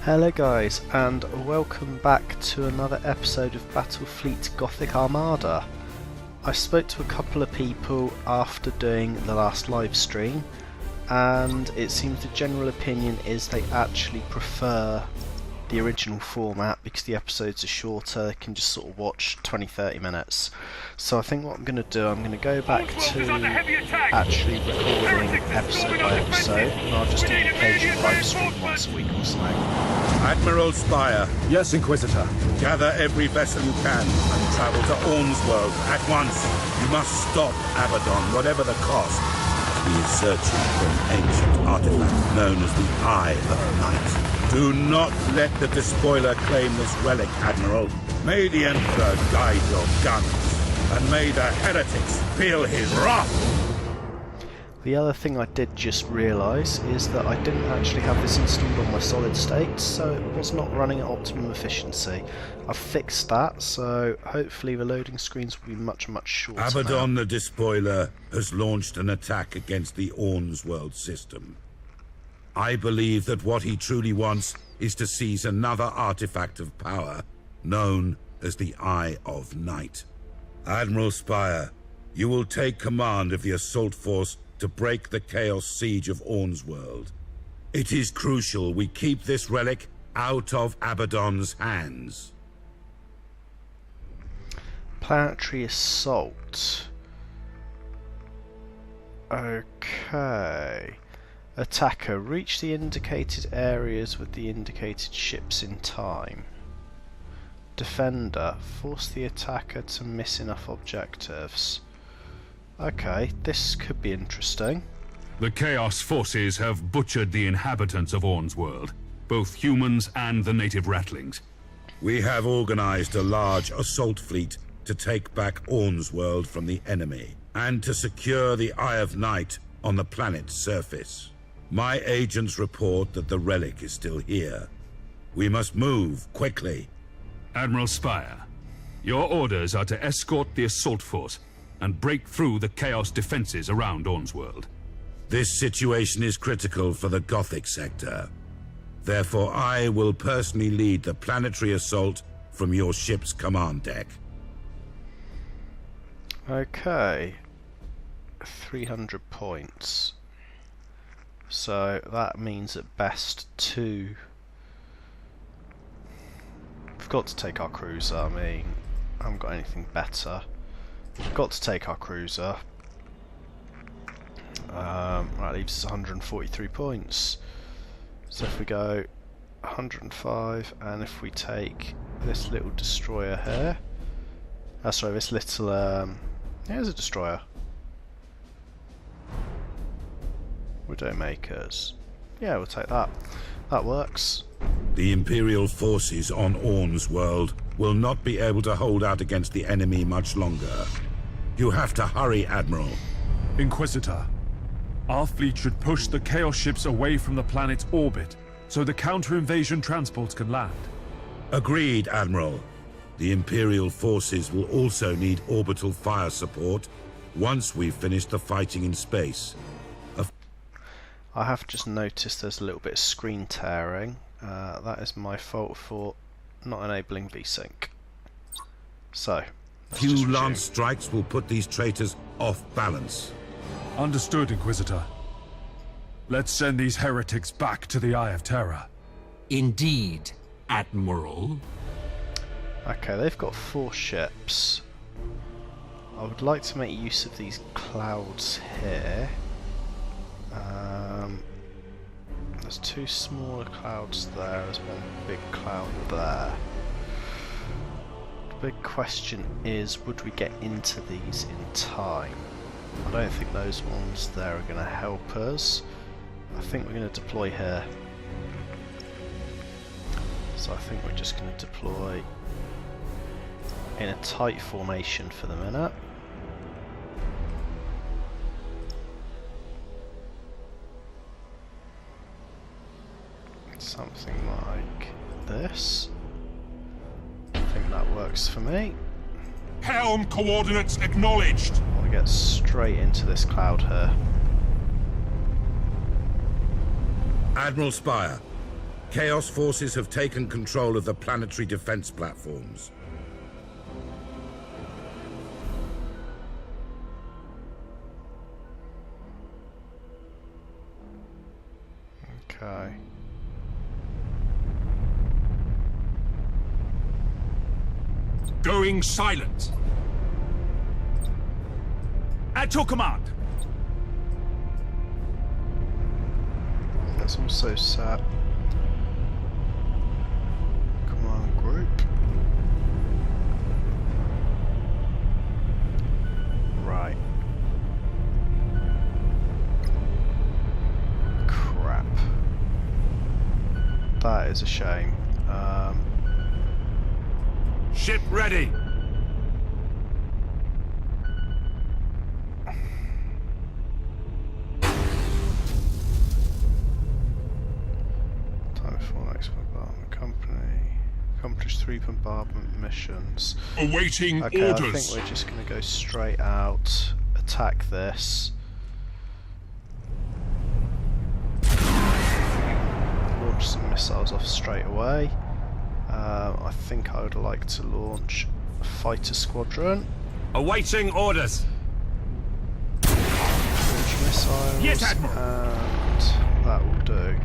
Hello guys, and welcome back to another episode of Battlefleet Gothic Armada. I spoke to a couple of people after doing the last live stream, and it seems the general opinion is they actually prefer the original format because the episodes are shorter, they can just sort of watch 20-30 minutes. So I think what I'm going to do, I'm going to go back to actually recording episode by episode, and I'll just do an occasional live stream once a week or so. Admiral Spire. Yes, Inquisitor. Gather every vessel you can and travel to Ormsworld at once. You must stop Abaddon, whatever the cost. He is searching for an ancient artifact known as the Eye of Night. Do not let the Despoiler claim this relic, Admiral. May the Emperor guide your guns, and may the heretics feel his wrath. The other thing I did just realise is that I didn't actually have this installed on my solid state, so it was not running at optimum efficiency. I've fixed that, so hopefully the loading screens will be much shorter. Abaddon now. the Despoiler has launched an attack against the Ormsworld system. I believe that what he truly wants is to seize another artifact of power, known as the Eye of Night. Admiral Spire, you will take command of the assault force to break the Chaos Siege of Ormsworld. It is crucial we keep this relic out of Abaddon's hands. Planetary assault. Okay. Attacker, reach the indicated areas with the indicated ships in time. Defender, force the attacker to miss enough objectives. Okay, this could be interesting. The Chaos Forces have butchered the inhabitants of Ormsworld, both humans and the native ratlings. We have organized a large assault fleet to take back Ormsworld from the enemy, and to secure the Eye of Night on the planet's surface. My agents report that the relic is still here. We must move quickly. Admiral Spire, your orders are to escort the assault force and break through the Chaos defenses around Ormsworld. This situation is critical for the Gothic sector. Therefore, I will personally lead the planetary assault from your ship's command deck. Okay. 300 points. So that means at best 2. We've got to take our cruiser, I mean, I haven't got anything better. We've got to take our cruiser. That leaves us 143 points. So if we go 105, and if we take this little destroyer here, sorry, this little, here's a destroyer. Widowmakers. Yeah, we'll take that. That works. The Imperial forces on Ormsworld will not be able to hold out against the enemy much longer. You have to hurry, Admiral. Inquisitor, our fleet should push the Chaos ships away from the planet's orbit so the counter-invasion transports can land. Agreed, Admiral. The Imperial forces will also need orbital fire support once we've finished the fighting in space. I have just noticed there's a little bit of screen tearing. That is my fault for not enabling VSync. So, Few lance strikes will put these traitors off balance. Understood, Inquisitor. Let's send these heretics back to the Eye of Terror. Indeed, Admiral. Okay, they've got 4 ships. I would like to make use of these clouds here. There's 2 smaller clouds there, there's 1 big cloud there. The big question is, would we get into these in time? I don't think those ones there are going to help us. I think we're going to deploy here. So I think we're just going to deploy in a tight formation for the minute. Something like this. I think that works for me. Helm coordinates acknowledged. I want to get straight into this cloud here. Admiral Spire, Chaos forces have taken control of the planetary defense platforms. Okay. Going silent. At your command. Let's also set command group. Right. Crap. That is a shame. Ship ready. Time for next bombardment company. Accomplish 3 bombardment missions. Awaiting Okay, orders. I think we're just going to go straight out, attack this. Launch some missiles off straight away. I think I would like to launch a fighter squadron. Awaiting orders. Launch missiles. Yes, Admiral. And that will do.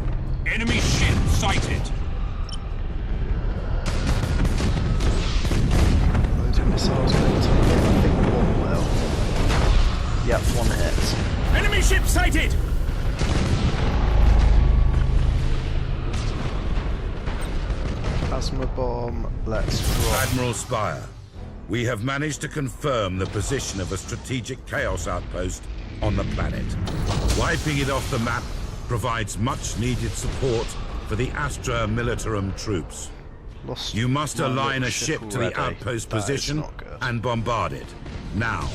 Enemy ship sighted. Those missiles going to hit. I think one will. Yep, one hit. Enemy ship sighted! Plasma bomb, let's drop. Admiral Spire, we have managed to confirm the position of a strategic Chaos outpost on the planet. Wiping it off the map provides much-needed support for the Astra Militarum troops. Lost You must my align little a ship to already. the outpost That is position not good. and bombard it. Now.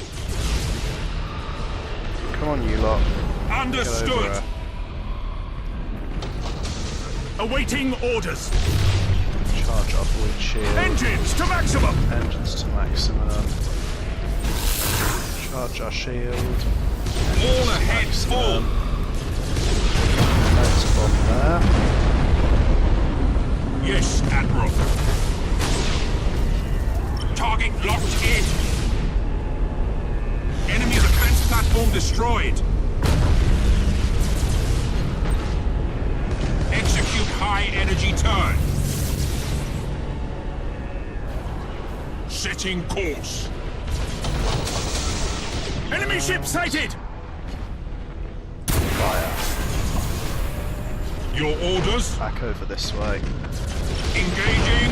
Come on, you lot. Get over Understood. here. Awaiting orders. Charge up wind shield. Engines to maximum. Engines to maximum. Charge our shield. All ahead full. There's a bomb there. Yes, Admiral. Target locked in. Enemy defense platform destroyed. Execute high energy turn. Setting course. Enemy ship sighted. Fire. Your orders. Back over this way. Engaging.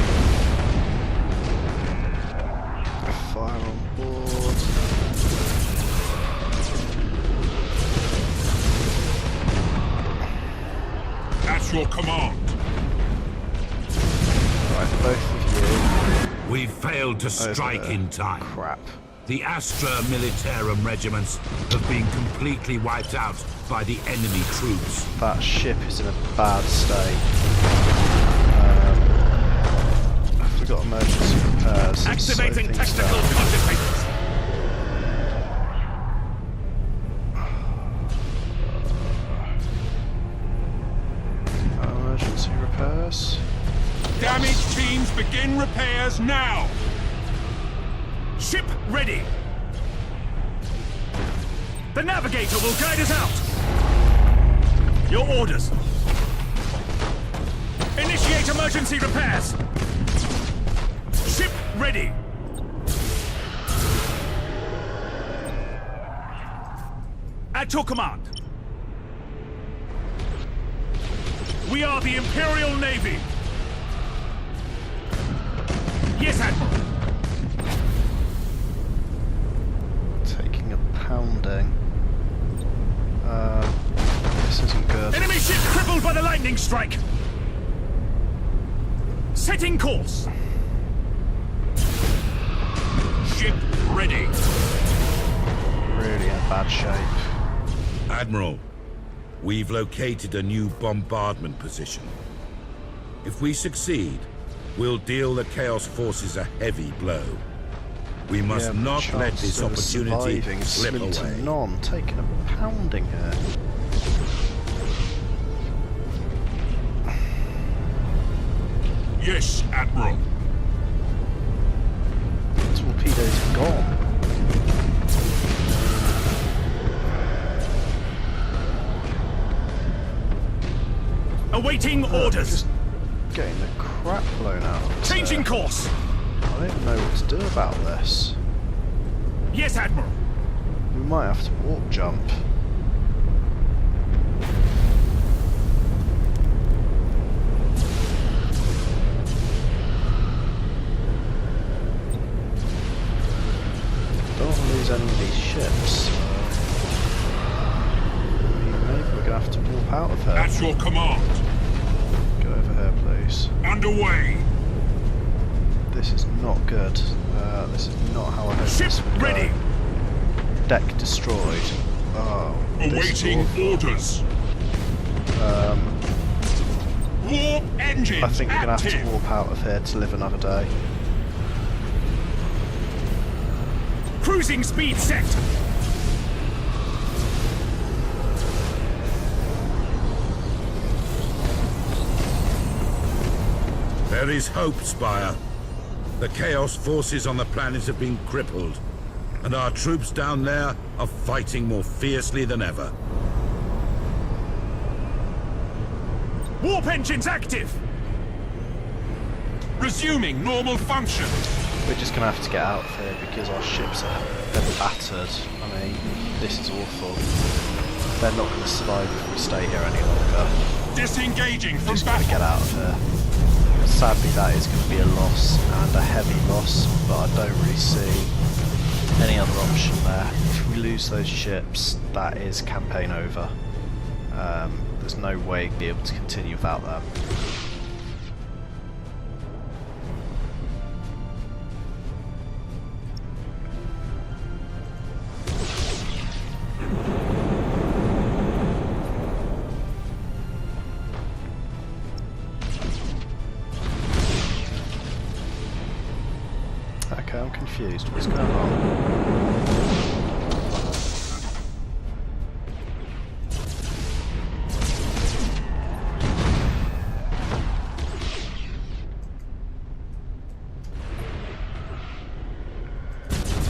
Fire on board. At your command. Right, both of We failed to you. over strike there. in time. Crap. The Astra Militarum regiments have been completely wiped out by the enemy troops. That ship is in a bad state. I've forgot emergency repairs. and slow Activating things technical down. consequences. Emergency repairs. Damaged teams begin repairs now. Ship ready. The navigator will guide us out. Your orders. Initiate emergency repairs. Ship ready. At your command. We are the Imperial Navy. Yes, Admiral. Taking a pounding. This isn't good. Enemy ship crippled by the lightning strike. Setting course. Ship ready. Really in bad shape. Admiral, we've located a new bombardment position. If we succeed, we'll deal the Chaos forces a heavy blow. We must Yeah, but not let chances this of opportunity surviving is slip slim to away. none. Taking a pounding here. Yes, Admiral. Torpedoes are gone. Awaiting orders. Just getting the crap blown out of us Changing here. course. I don't even know what to do about this. Yes, Admiral. We might have to warp jump. Don't want to lose any of these ships. I mean, maybe we're going to have to warp out of her. At your command. Go over here, please. Underway. This is not good. This is not how I hoped Ship this would go. ready. Deck destroyed. Oh, this is Awaiting awful. orders. Warp engines I think we're going to have active. to warp out of here to live another day. Cruising speed set. There is hope, Spire. The Chaos forces on the planet have been crippled, and our troops down there are fighting more fiercely than ever. Warp engines active. Resuming normal function. We're just going to have to get out of here because our ships are they're battered. I mean, this is awful. They're not going to survive if we stay here any longer. Disengaging from Just got to battle. get out of here. Sadly, that is going to be a loss, and a heavy loss, but I don't really see any other option there. If we lose those ships, that is campaign over. There's no way we'd be able to continue without them. Okay, I'm confused. What's going on?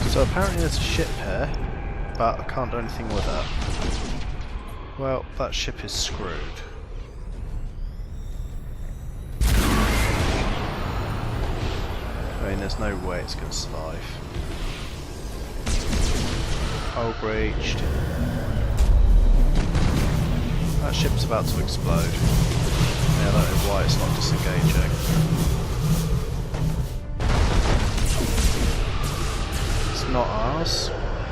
So apparently there's a ship here, but I can't do anything with it. Well, that ship is screwed. I mean, there's no way it's going to survive. Hull breached. That ship's about to explode. Yeah, I don't know why it's not disengaging. It's not ours.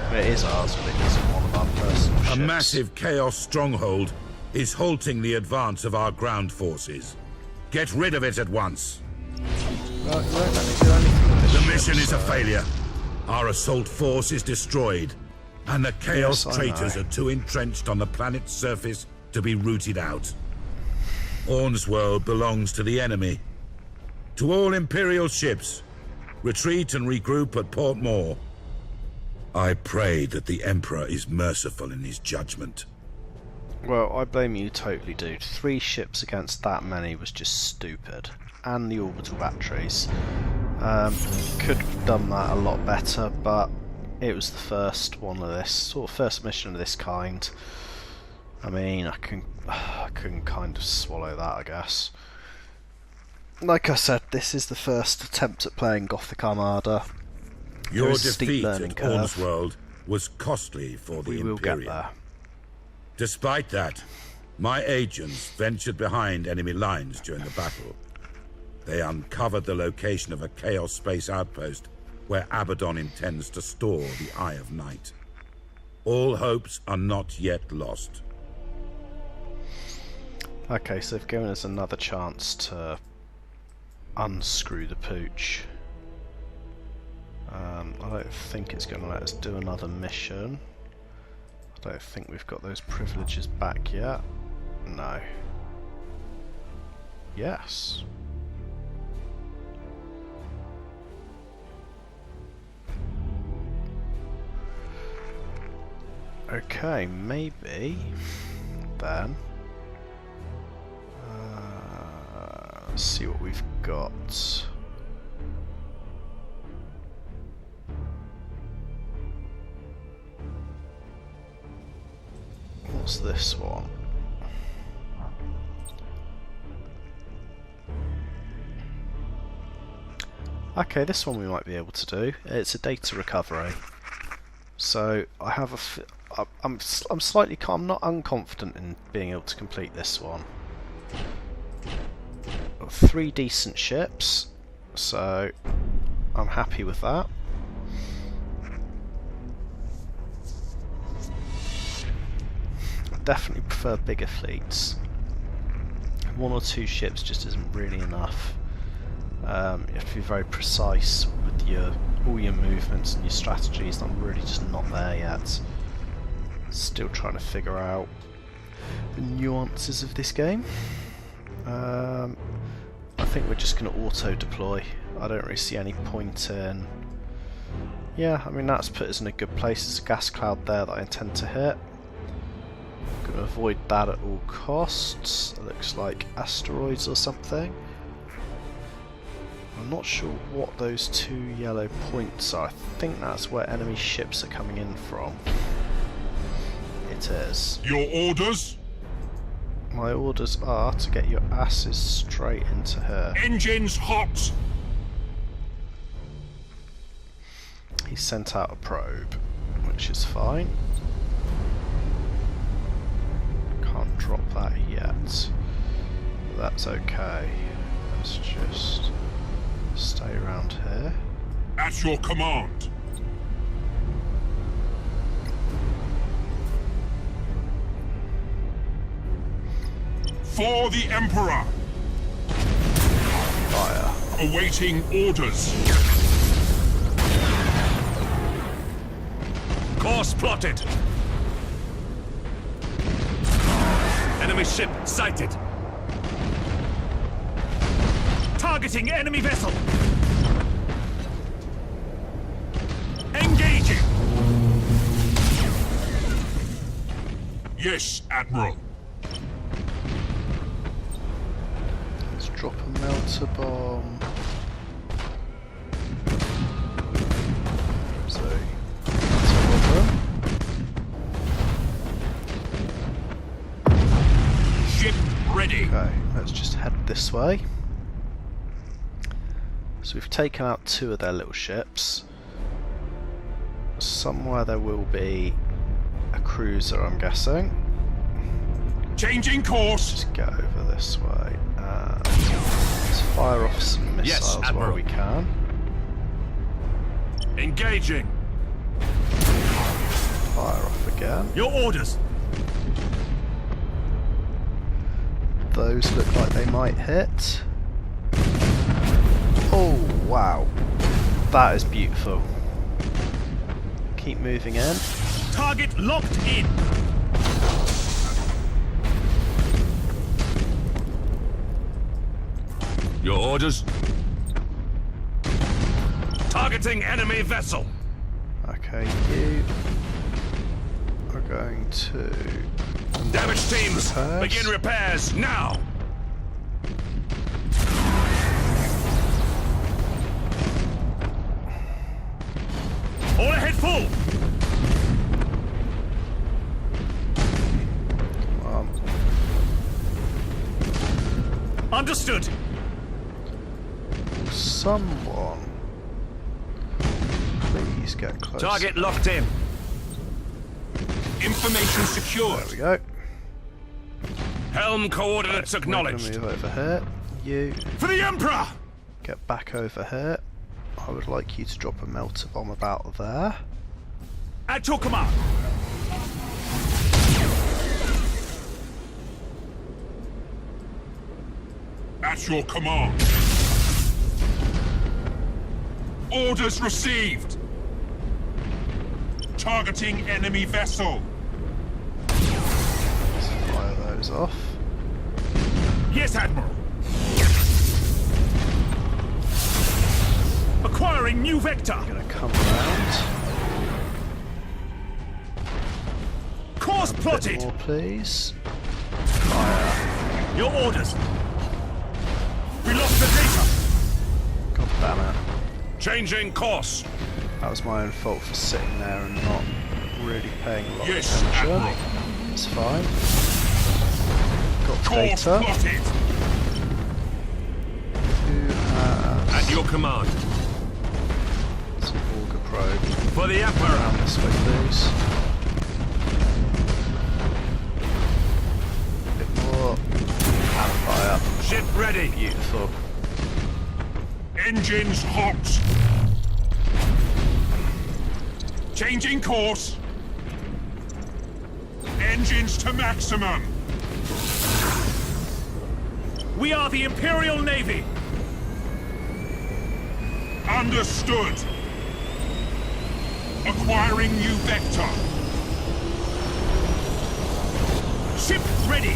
Well, it is ours, but it isn't one of our personal ships. A massive Chaos stronghold is halting the advance of our ground forces. Get rid of it at once. Well, you won't let me do anything with this The ship, mission is a so- failure. Our assault force is destroyed, and the Chaos Yes, I traitors know. are too entrenched on the planet's surface to be rooted out. Orn's world belongs to the enemy. To all Imperial ships, retreat and regroup at Port Moore. I pray that the Emperor is merciful in his judgment. Well, I blame you totally, dude. 3 ships against that many was just stupid. And the orbital batteries. Could have done that a lot better, but it was the first one of this, sort of first mission of this kind. I mean, I couldn't kind of swallow that, I guess. Like I said, this is the first attempt at playing Gothic Armada. There Your is a steep defeat learning at curve. Orn's world was costly for the We will get Imperium. there. Despite that, my agents ventured behind enemy lines during the battle. They uncovered the location of a Chaos space outpost where Abaddon intends to store the Eye of Night. All hopes are not yet lost. Okay, so they've given us another chance to unscrew the pooch. I don't think it's going to let us do another mission. I don't think we've got those privileges back yet. No. Yes. Okay, maybe then. Let's see what we've got. What's this one? Okay, this one we might be able to do. It's a data recovery. So I have I'm slightly I'm not unconfident in being able to complete this one. 3 decent ships, so I'm happy with that. I definitely prefer bigger fleets. 1 or 2 ships just isn't really enough. You have to be very precise with all your movements and your strategies, and I'm really just not there yet. Still trying to figure out the nuances of this game. I think we're just going to auto-deploy. I don't really see any point in... Yeah, I mean that's put us in a good place. There's a gas cloud there that I intend to hit. I'm going to avoid that at all costs. It looks like asteroids or something. I'm not sure what those 2 yellow points are. I think that's where enemy ships are coming in from. It is. Your orders? My orders are to get your asses straight into her. Engines hot! He sent out a probe, which is fine. Can't drop that yet. But that's okay. Let's just stay around here. At your command. For the Emperor. Fire. Awaiting orders. Course plotted. Enemy ship sighted. Targeting enemy vessel. Engaging. Yes, Admiral. Let's drop a melter bomb. So, that's a problem. Ship ready. Okay, let's just head this way. So we've taken out 2 of their little ships. Somewhere there will be a cruiser, I'm guessing. Changing course. Just get over this way and let's fire off some missiles Yes, while we can. Engaging. Fire off again. Your orders. Those look like they might hit. Oh wow, that is beautiful. Keep moving in. Target locked in. Your orders? Targeting enemy vessel. Okay, you are going to Damage teams, repairs. begin repairs now. All ahead full. Understood. Someone, please get close. Target locked in. Information secured. There we go. Helm coordinates We're gonna acknowledged. move over here. You For the Emperor! get back over here. I would like you to drop a melter bomb about there. At your command. At your command. Orders received. Targeting enemy vessel. Let's fire those off. Yes, Admiral. Acquiring new vector. Gonna come around. Course A bit plotted. more, please. Fire. Your orders. Changing course. That was my own fault for sitting there and not really paying a lot Yes, of attention. Admiral. It's fine. Got Course data. plotted. Who has At your command. some auger probe? For the Emperor. Around this way, please. A bit more. And fire. Ship ready. Beautiful. Engines hot. Changing course. Engines to maximum. We are the Imperial Navy. Understood. Acquiring new vector. Ship ready.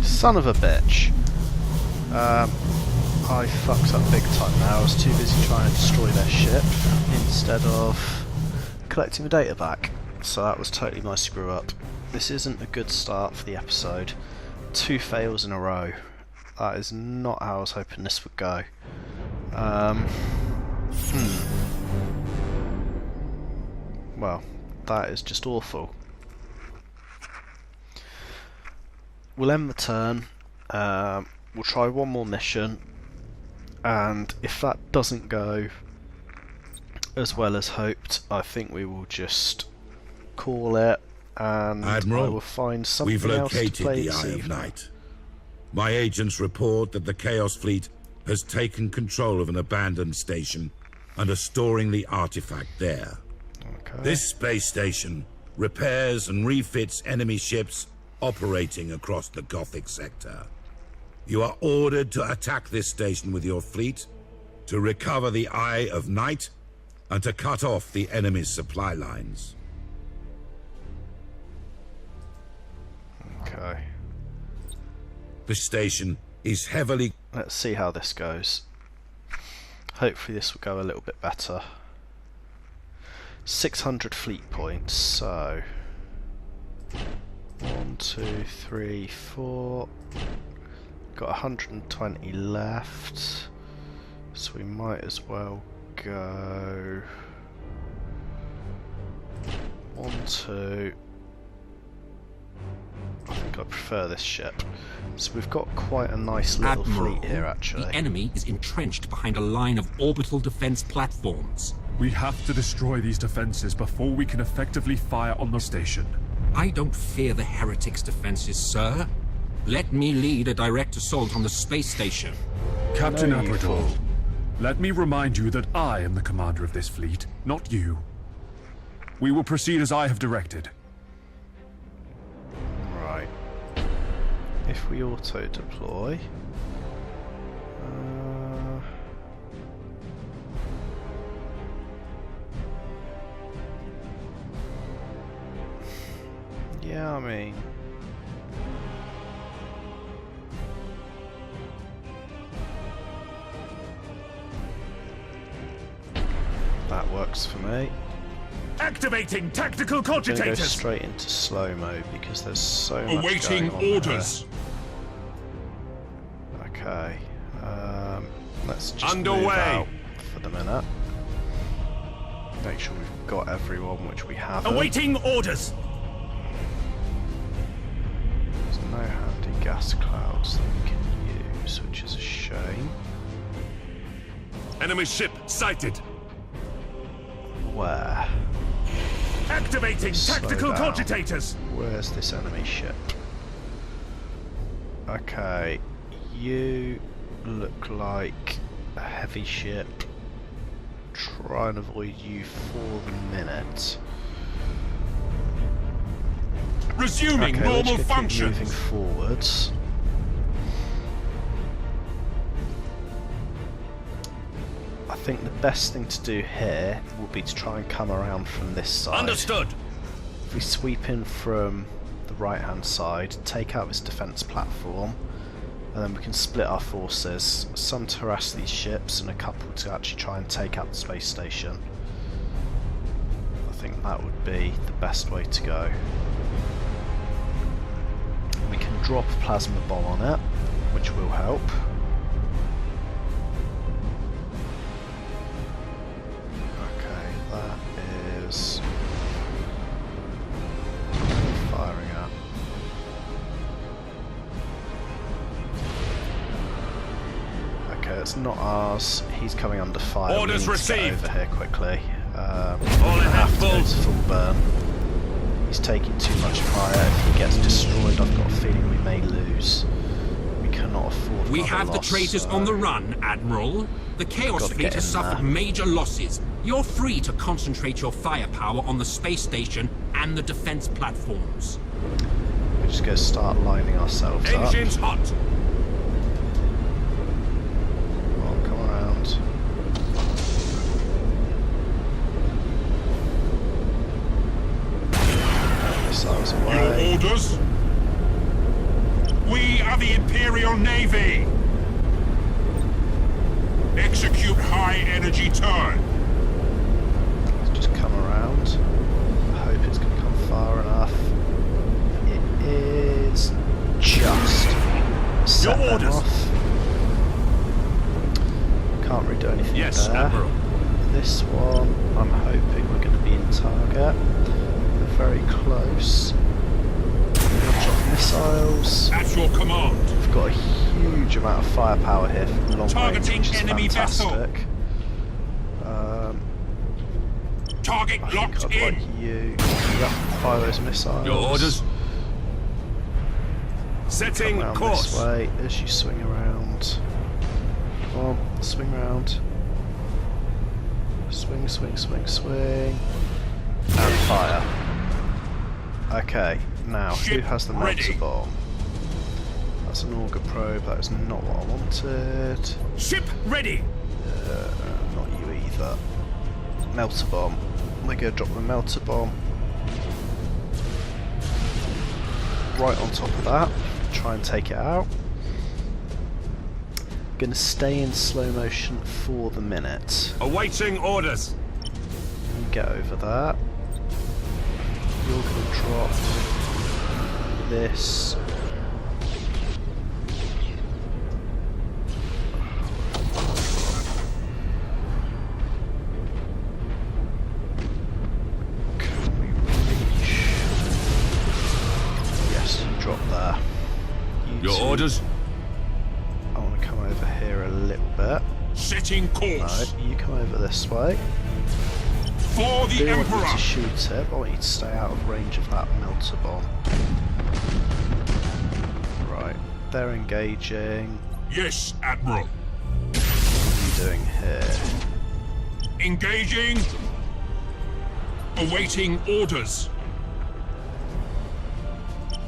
Son of a bitch. I fucked up big time now. I was too busy trying to destroy their ship instead of collecting the data back. So that was totally my screw up. This isn't a good start for the episode. 2 fails in a row. That is not how I was hoping this would go. Well, that is just awful. We'll end the turn. We'll try one more mission, and if that doesn't go as well as hoped, I think we will just call it, and Admiral, I will find something we've else to located play the this Eye of evening. Night. My agents report that the Chaos Fleet has taken control of an abandoned station and are storing the artifact there. Okay. This space station repairs and refits enemy ships operating across the Gothic sector. You are ordered to attack this station with your fleet, to recover the Eye of Night, and to cut off the enemy's supply lines. Okay. The station is heavily... Let's see how this goes. Hopefully this will go a little bit better. 600 fleet points, so 1, 2, 3, 4. Got 120 left, so we might as well go 1, 2. I think I prefer this ship. So we've got quite a nice little Admiral, fleet here, actually. the enemy is entrenched behind a line of orbital defense platforms. We have to destroy these defenses before we can effectively fire on the station. I don't fear the heretics' defenses, sir. Let me lead a direct assault on the space station. Captain No, you Abrador, fool. let me remind you that I am the commander of this fleet, not you. We will proceed as I have directed. Right. If we auto-deploy... yeah, I mean... that works for me. Activating tactical I'm going to go cogitators. straight into slow mode because there's so much Awaiting going on orders. there. Okay, let's just move Underway. out for the minute. Make sure we've got everyone, which we haven't. Awaiting orders. There's no handy gas clouds that we can use, which is a shame. Enemy ship sighted. Where? Activating Slow tactical down. cogitators. Where's this enemy ship? Okay, you look like a heavy ship. Try and avoid you for the minute. Resuming Okay, we're normal just gonna keep functions. moving forwards. I think the best thing to do here will be to try and come around from this side. Understood. If we sweep in from the right hand side, take out this defence platform, and then we can split our forces, some to harass these ships and a couple to actually try and take out the space station. I think that would be the best way to go. We can drop a plasma bomb on it, which will help. Okay, it's not ours. He's coming under fire. Orders we need to get received. over here quickly. All I ahead, have to go full. to full burn. He's taking too much fire. If he gets destroyed, I've got a feeling we may lose. We cannot afford We another have the loss, traitors so on the run, Admiral. The Chaos Gotta Fleet get has in suffered there. major losses. You're free to concentrate your firepower on the space station and the defense platforms. We're just going to start lining ourselves Engines up. hot. Come on, come around. Missiles Your away. orders? We are the Imperial Navy. Execute high-energy turn. Let's just come around. I hope it's going to come far enough. It is just set Your them orders. off. Can't really do anything Yes, there. Admiral. This one, I'm hoping we're going to be in target. They're very close. Drop missiles. At your command. We've got a huge amount of firepower here from long Targeting range, which is enemy vessel. fantastic. Target I think locked I'd in. like you. Yep, fire those missiles. Your orders? Come Setting around course. this way as you swing around. Come on, swing round. Swing, swing, swing, swing. And fire. Okay, now who Ship has the ready. melter bomb? That's an auger probe, that is not what I wanted. Ship ready. Not you either. Melter bomb. We're going to drop the melter bomb right on top of that. Try and take it out. Going to stay in slow motion for the minute. Awaiting orders. Get over that. You're going to drop this. Can we reach? Yes, you drop there. You Your two- orders? I want to come over here a little bit. Setting No, course. you come over this way. For I the do want you Emperor. to shoot it, but I want you to stay out of range of that melter bomb. Right, they're engaging. Yes, Admiral. What are you doing here? Engaging. Awaiting orders.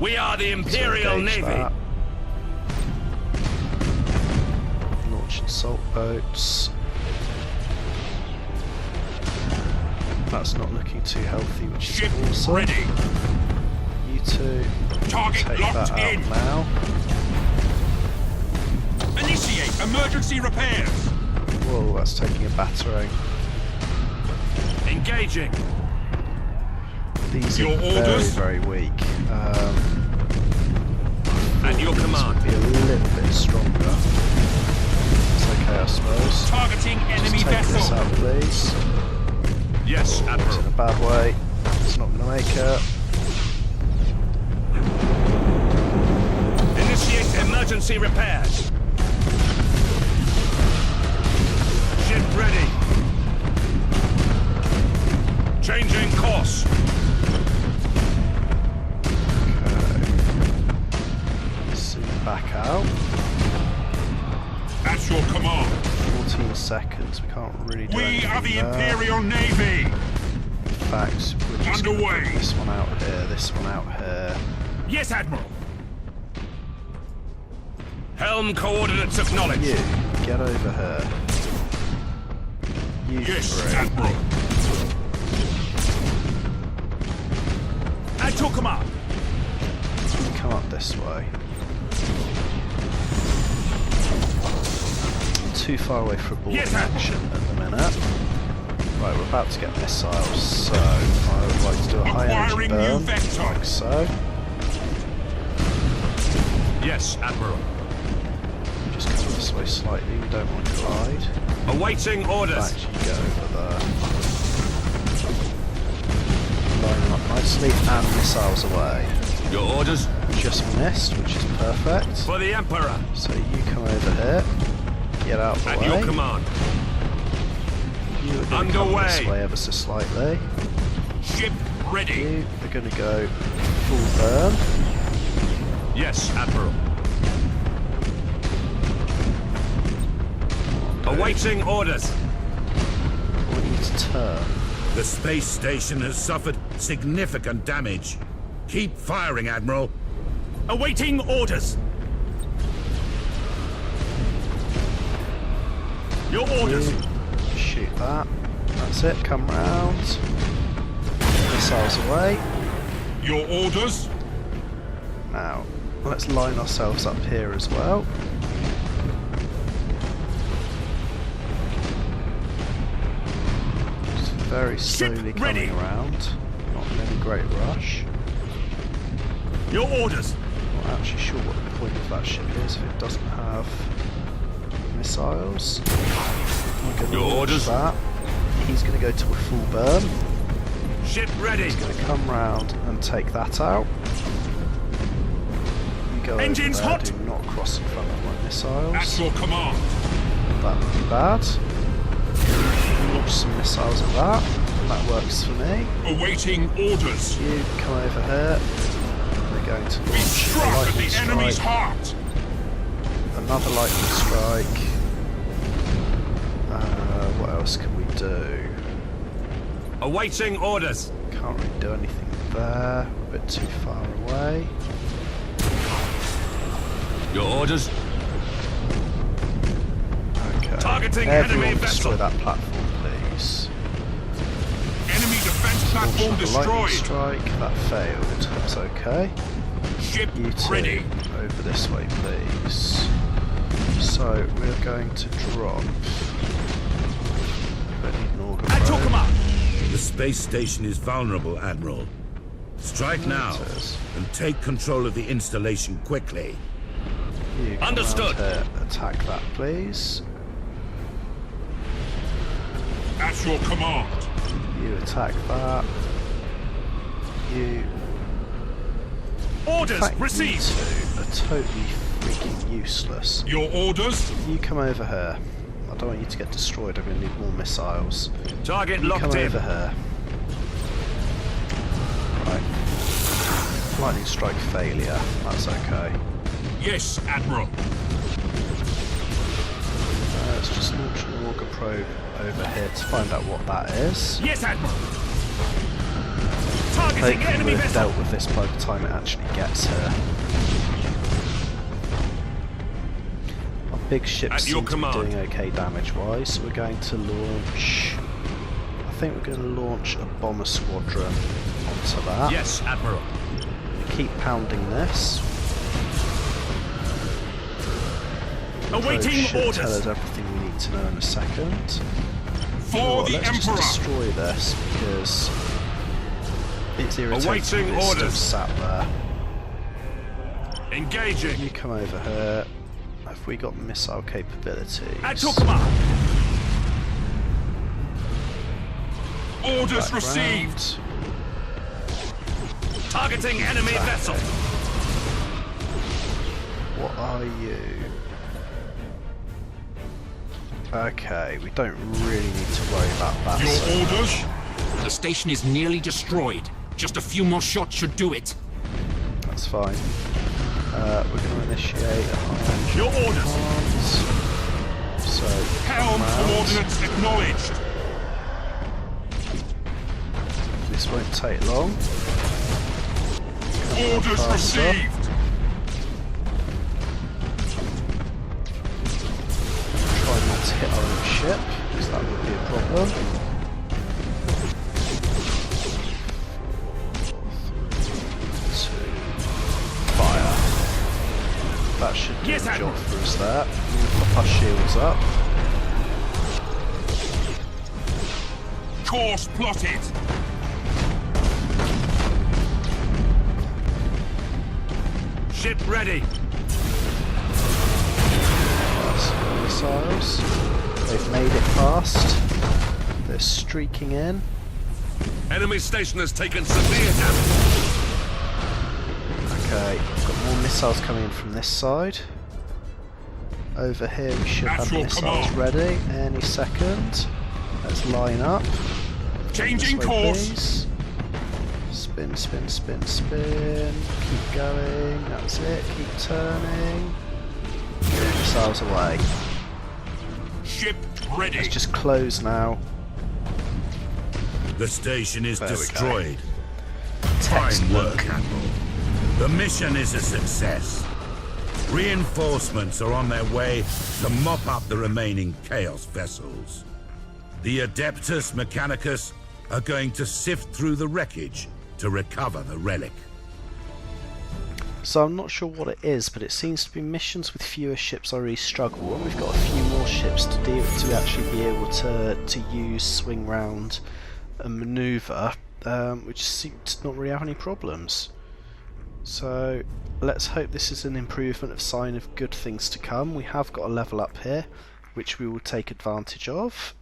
We are the Imperial Engage Navy. that. Launch assault boats. That's not looking too healthy, which is Ship awesome. ready. You two Target take locked that out in. now. Initiate emergency repairs. Whoa, that's taking a battering. Engaging. These Your are very, orders? very weak. At your command. Be a little bit stronger. It's okay, I suppose. Targeting enemy Just take this vessel. out, please. Yes, It's in Admiral. a bad way. It's not going to make it. Initiate emergency repairs. Ship ready. Changing course. Okay. Zoom back out. At your command. 14 seconds. We can't really do We anything are the there. Imperial Navy. In fact, we're just gonna Underway. put this one out here, this one out here. Yes, Admiral. Helm coordinates acknowledged. You, get over here. You Yes, three. Admiral. At your command. Come up this way. Too far away for a boarding Yes, Admiral. action at the minute. Right, we're about to get missiles, so I would like to do a high energy Acquiring new burn, vector. like so. Yes, Admiral. Just come this way slightly, we don't want to collide. Awaiting In orders. fact, you go over there. Line them up nicely, and missiles away. Your orders? Just missed, which is perfect. For the Emperor. So you come over here. Get out of the At way. your command. You are going to come this Underway. way ever so slightly. Ship ready. You are going to go full burn. Yes, Admiral. Awaiting orders. We need to turn. The space station has suffered significant damage. Keep firing, Admiral. Awaiting orders. Your orders. You shoot that. That's it. Come round. Missiles away. Your orders. Now, let's line ourselves up here as well. Just very slowly ready. coming around. Not in any great rush. Your orders. Not actually sure what the point of that ship is if it doesn't have missiles. We're going to Your launch orders. that. He's going to go to a full burn. Ship ready. He's going to come round and take that out. You go Engines over there, hot. do not cross in front of my missiles. At your command. That would be bad. Launch some missiles at that. That works for me. Awaiting orders. You come over here. We're going to We launch a struck at lightning the enemy's strike. heart. Another lightning strike. What else can we do? Awaiting orders. Can't really do anything there. A bit too far away. Your orders. Okay. Targeting Everyone enemy destroy vessel. that platform, please. Enemy defense Launch platform another lightning destroyed. strike. That failed. That's okay. Ship You two, ready. over this way, please. So, we're going to drop. Don't need an auger At your probe. command. The space station is vulnerable, Admiral. Strike now It is. and take control of the installation quickly. You come Understood. around here, attack that, please. At your command. You attack that. You. In Orders fact, you received. two are totally freaking useless. Your orders. You come over here. I don't want you to get destroyed. I'm going to need more missiles. Target You come locked in. over here. Right. Lightning strike failure. That's okay. Yes, Admiral. Let's just launch an auger probe over here to find out what that is. Yes, Admiral. I Targeting think enemy we've vessel. dealt with this by the time it actually gets here. Our big ships At your seem to be command. doing okay damage-wise, so we're going to launch... I think we're going to launch a bomber squadron onto that. Yes, Admiral. Keep pounding this. Awaiting Should tell us orders. everything we need to know in a second. For You know what, the let's just Emperor. destroy this because it's irritating Awaiting that it's still orders. sat there. Engaging. You come over here. Have we got missile capabilities? At your command. Orders Back received. round. Targeting enemy Exactly. vessel. What are you? Okay, we don't really need to worry about that. so Your much. orders. The station is nearly destroyed. Just a few more shots should do it. That's fine. We're going to initiate a high Your orders. commands. So, Helm round. coordinates acknowledged. This won't take long. Orders faster. received. Try not to hit our own ship, because that would be a problem. 2, fire. That should do Yes, the Admiral. job for us there. We'll pop our shields up. Course plotted. Ship ready. Missiles. They've made it past. They're streaking in. Enemy station has taken severe damage. Okay, got more missiles coming in from this side. Over here we should At have your missiles command. ready any second. Let's line up. Changing This way, course. please. Spin, spin, spin, spin. Keep going. That's it. Keep turning. Missiles away. Ship ready. Let's just close now. The station is There we go. destroyed. Fine Textbook. work, Admiral. The mission is a success. Reinforcements are on their way to mop up the remaining Chaos vessels. The Adeptus Mechanicus are going to sift through the wreckage to recover the relic. So I'm not sure what it is, but it seems to be missions with fewer ships I really struggle. When we've got a few more ships to deal to actually be able to use, swing round and manoeuvre, we just seem to not really have any problems. So let's hope this is an improvement of sign of good things to come. We have got a level up here, which we will take advantage of.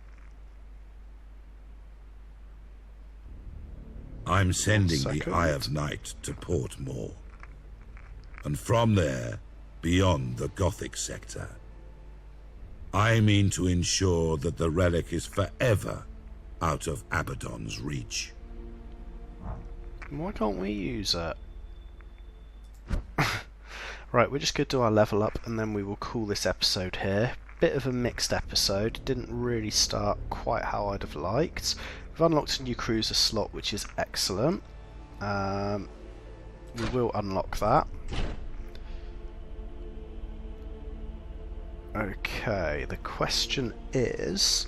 I'm sending the second. Eye of Night to Portmore. And from there, beyond the Gothic sector. I mean to ensure that the relic is forever out of Abaddon's reach. Why can't we use it? Right, we're just going to do our level up and then we will call this episode here. Bit of a mixed episode, didn't really start quite how I'd have liked. We've unlocked a new cruiser slot, which is excellent. We will unlock that. Okay, the question is,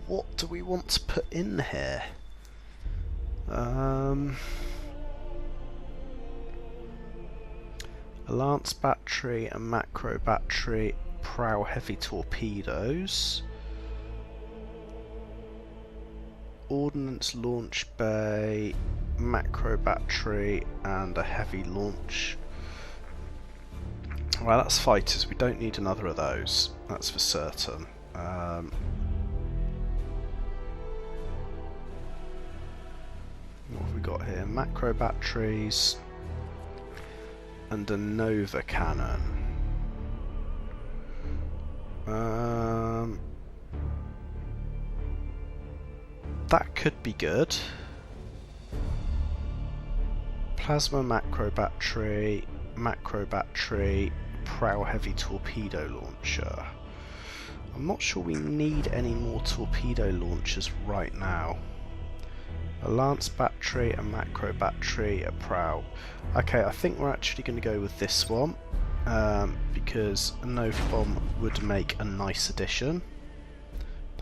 what do we want to put in here? A lance battery, a macro battery, prow heavy torpedoes, ordnance launch bay, macro battery, and a heavy launch. Well, that's fighters. We don't need another of those. That's for certain. What have we got here? Macro batteries and a Nova cannon. That could be good. Plasma macro battery, prow heavy torpedo launcher. I'm not sure we need any more torpedo launchers right now. A lance battery, a macro battery, a prow. Okay, I think we're actually going to go with this one because a Nova bomb would make a nice addition.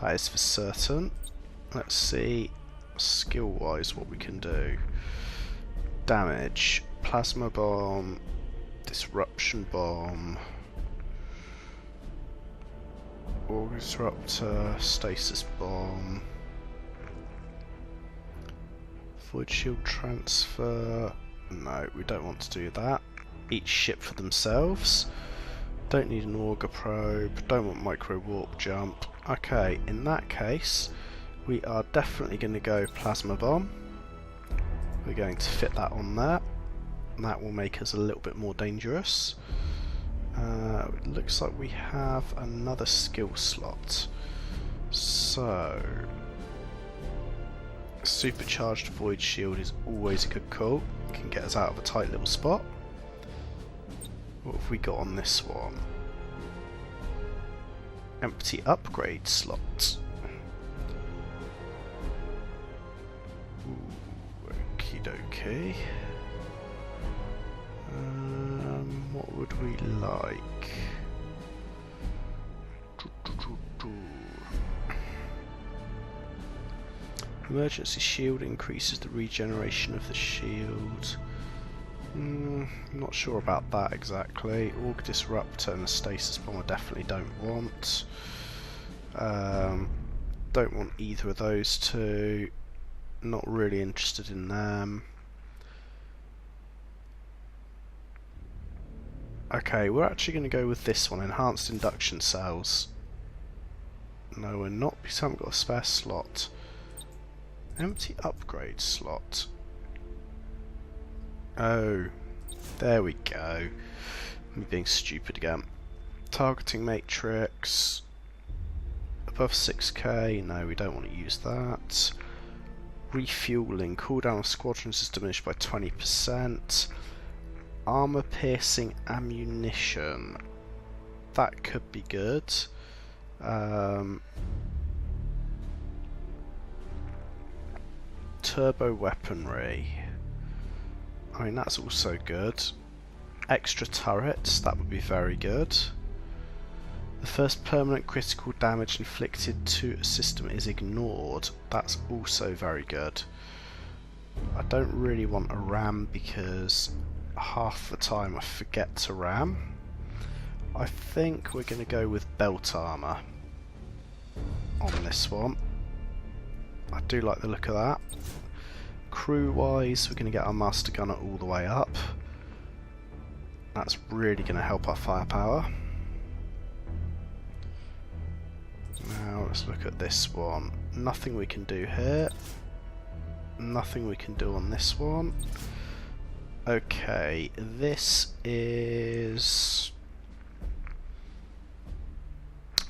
That is for certain. Let's see skill wise what we can do. Damage, plasma bomb, disruption bomb, org disruptor, stasis bomb, void shield transfer. No, we don't want to do that. Each ship for themselves. Don't need an auger probe, don't want micro warp jump. Okay, in that case we are definitely going to go plasma bomb. We're going to fit that on there. That will make us a little bit more dangerous. It looks like we have another skill slot. So, supercharged void shield is always a good call. It can get us out of a tight little spot. What have we got on this one? Empty upgrade slot. Okie dokie. What would we like? Emergency shield increases the regeneration of the shield. Not sure about that exactly. Org disruptor and a stasis bomb I definitely don't want. Don't want either of those two. Not really interested in them. Okay, we're actually going to go with this one, enhanced induction cells. No, we're not, because I haven't got a spare slot. Empty upgrade slot. Oh, there we go. Me being stupid again. Targeting matrix. Above 6k, no, we don't want to use that. Refueling, cooldown of squadrons is diminished by 20%. Armor piercing ammunition, that could be good. Turbo weaponry, I mean that's also good. Extra turrets, that would be very good. The first permanent critical damage inflicted to a system is ignored. That's also very good. I don't really want a ram because half the time I forget to ram. I think we're going to go with belt armour on this one. I do like the look of that. Crew wise, we're going to get our master gunner all the way up. That's really going to help our firepower. Now let's look at this one. Nothing we can do here. Nothing we can do on this one. Okay, this is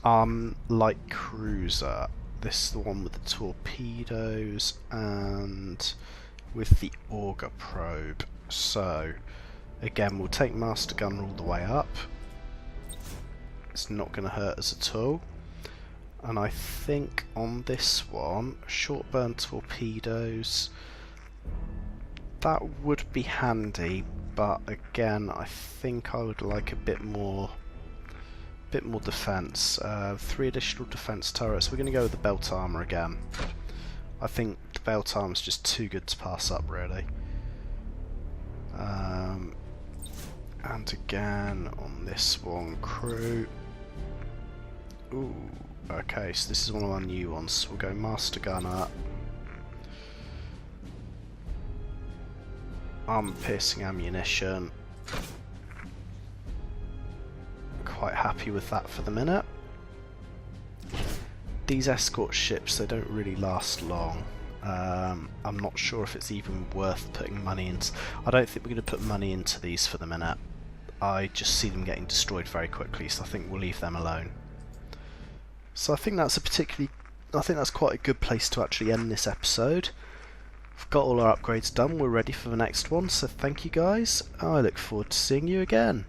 light cruiser. This is the one with the torpedoes and with the auger probe. So again, we'll take master gunner all the way up. It's not going to hurt us at all. And I think on this one, short burn torpedoes, that would be handy, but again I think I would like a bit more defense. 3 additional defense turrets. We're going to go with the belt armor again. I think the belt armor is just too good to pass up, really. And again on this one, crew. Ooh. Okay, so this is one of our new ones. So we'll go master gunner, armor piercing ammunition. Quite happy with that for the minute. These escort ships, they don't really last long. I'm not sure if it's even worth putting money into. I don't think we're going to put money into these for the minute. I just see them getting destroyed very quickly, so I think we'll leave them alone. So I think that's quite a good place to actually end this episode. We've got all our upgrades done, we're ready for the next one, so thank you guys. I look forward to seeing you again.